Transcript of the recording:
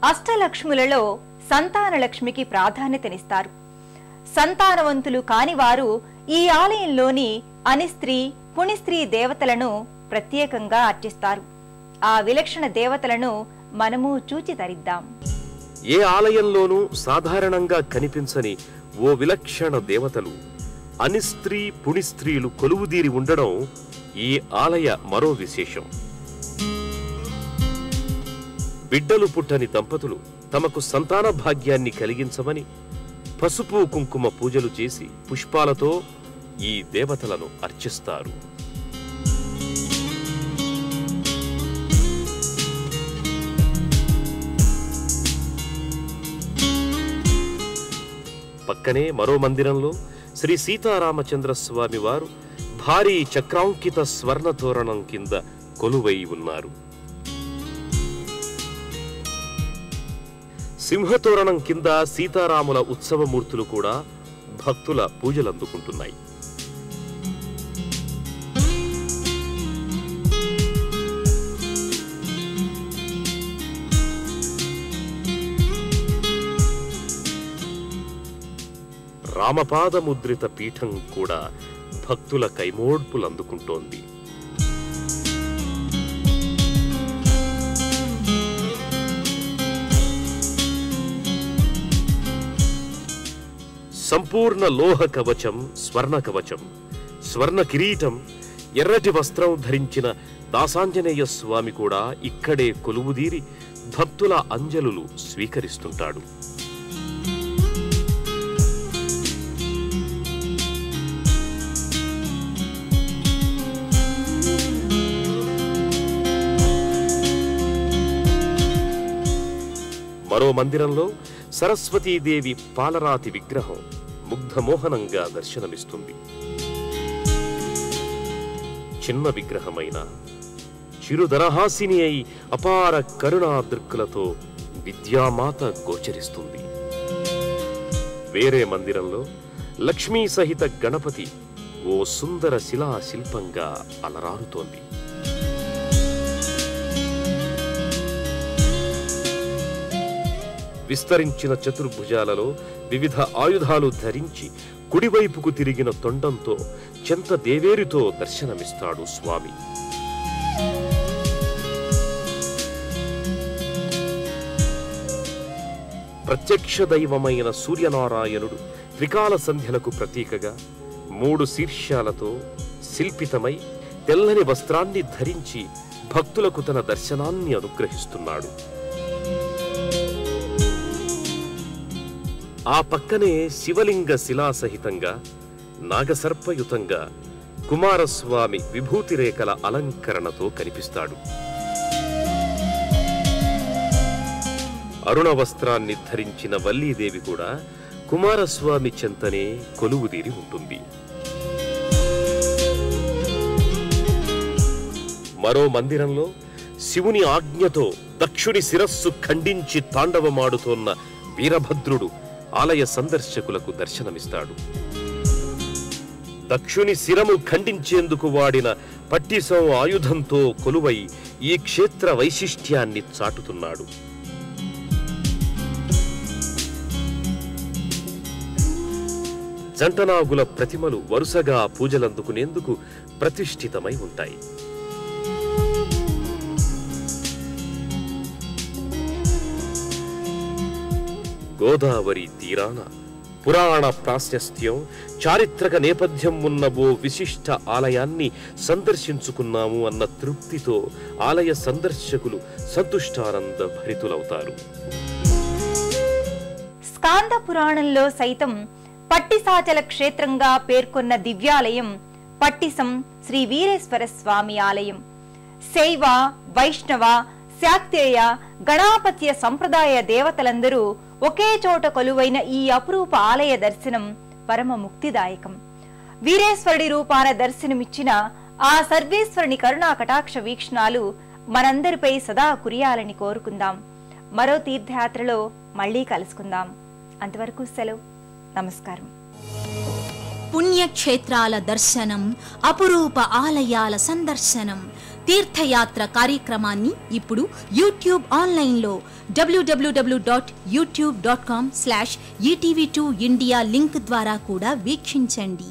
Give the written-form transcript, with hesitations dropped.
అష్టలక్ష్ములలో సంతానలక్ష్మికి ప్రాధాన్యతనిస్తారు. సంతానవంతులు కానివారు ఈ ఆలయంలోని అనిస్త్రీ, పుణిస్త్రీ దేవతలను ప్రత్యేకంగా అర్చిస్తారు. ఆ విలక్షణ దేవతలను మనము చూచి తరిద్దాం. ఏ ఆలయంలోనూ సాధారణంగా కనిపించని ఓ విలక్షణ దేవతలు అనిస్త్రీ, పుణిస్త్రీలు కొలువుదీరి ఉండడం ఈ ఆలయ మరో విశేషం. బిడ్డలు పుట్టని దంపతులు తమకు సంతాన భాగ్యాన్ని కలిగించమని పసుపు కుంకుమ పూజలు చేసి పుష్పాలతో ఈ దేవతలను అర్చిస్తారు. పక్కనే మరో మందిరంలో శ్రీ సీతారామచంద్ర స్వామి వారు భారీ చక్రాంకిత స్వర్ణ తోరణం కింద కొలువై ఉన్నారు. సింహతోరణం కింద సీతారాముల ఉత్సవమూర్తులు కూడా భక్తుల పూజలందుకుంటున్నాయి. రామపాద ముద్రిత పీఠం కూడా భక్తుల కైమోడ్పులందుకుంటోంది. సంపూర్ణ లోహ కవచం, స్వర్ణ కవచం, స్వర్ణ కిరీటం, ఎర్రటి వస్త్రం ధరించిన దాసాంజనేయ స్వామి కూడా ఇక్కడే కొలువుదీరి భక్తుల అంజలులు స్వీకరిస్తుంటాడు. మరో మందిరంలో సరస్వతీదేవి పాలరాతి విగ్రహం ముగ్ధమోహనంగా దర్శనమిస్తుంది. చిన్న విగ్రహమైన చిరుదరహాసిని అయి అపార కరుణా దృక్కులతో విద్యామాత గోచరిస్తుంది. వేరే మందిరంలో లక్ష్మీ సహిత గణపతి ఓ సుందర శిలా శిల్పంగా అలరారుతోంది. విస్తరించిన చతుర్భుజాలలో వివిధ ఆయుధాలు ధరించి కుడివైపుకు తిరిగిన తొండంతో చెంత దేవేరితో దర్శనమిస్తాడు స్వామి. ప్రత్యక్ష దైవమైన సూర్యనారాయణుడు త్రికాల సంధ్యలకు ప్రతీకగా 3 శీర్షాలతో శిల్పితమై తెల్లని వస్త్రాన్ని ధరించి భక్తులకు తన దర్శనాన్ని అనుగ్రహిస్తున్నాడు. ఆ పక్కనే శివలింగ శిలాసహితంగా నాగసర్పయుతంగా కుమారస్వామి విభూతి రేఖల అలంకరణతో కనిపిస్తాడు. అరుణ వస్త్రాన్ని ధరించిన వల్లీదేవి కూడా కుమారస్వామి చెంతనే కొలువుదీరి ఉంటుంది. మరో మందిరంలో శివుని ఆజ్ఞతో దక్షుని శిరస్సు ఖండించి తాండవమాడుతోన్న వీరభద్రుడు ఆలయ సందర్శకులకు దర్శనమిస్తాడు. దక్షుని శిరము ఖండించేందుకు వాడిన పట్టిసం ఆయుధంతో కొలువై ఈ క్షేత్ర వైశిష్ట్యాన్ని చాటుతున్నాడు. జంటనాగుల ప్రతిమలు వరుసగా పూజలందుకునేందుకు ప్రతిష్ఠితమై ఉంటాయి. గోదావరి తీరాన పురాణ ప్రాశస్త్యం, చారిత్రక నేపథ్యం ఉన్న ఓ విశిష్ట ఆలయాన్ని సందర్శించుకున్నాము అన్న తృప్తితో ఆలయ సందర్శకులు సంతుష్టానంద భరితులవుతారు. స్కాంద పురాణంలో సైతం పట్టిసాచల క్షేత్రంగా పేర్కొన్న దివ్యాలయం పట్టిసం శ్రీ వీరేశ్వర స్వామి ఆలయం. శైవ, వైష్ణవ, శాక్తేయ, గణాపత్య సంప్రదాయ దేవతలందరూ ఒకే చోట కొలువైన ఈ అపురూప ఆలయ దర్శనం పరమ ముక్తిదాయకం. వీరేశ్వరుడి రూపాన దర్శనమిచ్చిన ఆ సర్వేశ్వరుని కరుణా కటాక్ష వీక్షణాలు మనందరిపై సదా కురియాలని కోరుకుందాం. మరో తీర్థయాత్రలో మళ్లీ కలుసుకుందాం. అంతవరకు సెలవు. నమస్కారం. పుణ్యక్షేత్రాల దర్శనం, అపురూప ఆలయాల సందర్శనం, తీర్థయాత్ర కార్యక్రమాన్ని ఇప్పుడు యూట్యూబ్ ఆన్లైన్లో www.youtube.com/etv2india లింక్ ద్వారా కూడా వీక్షించండి.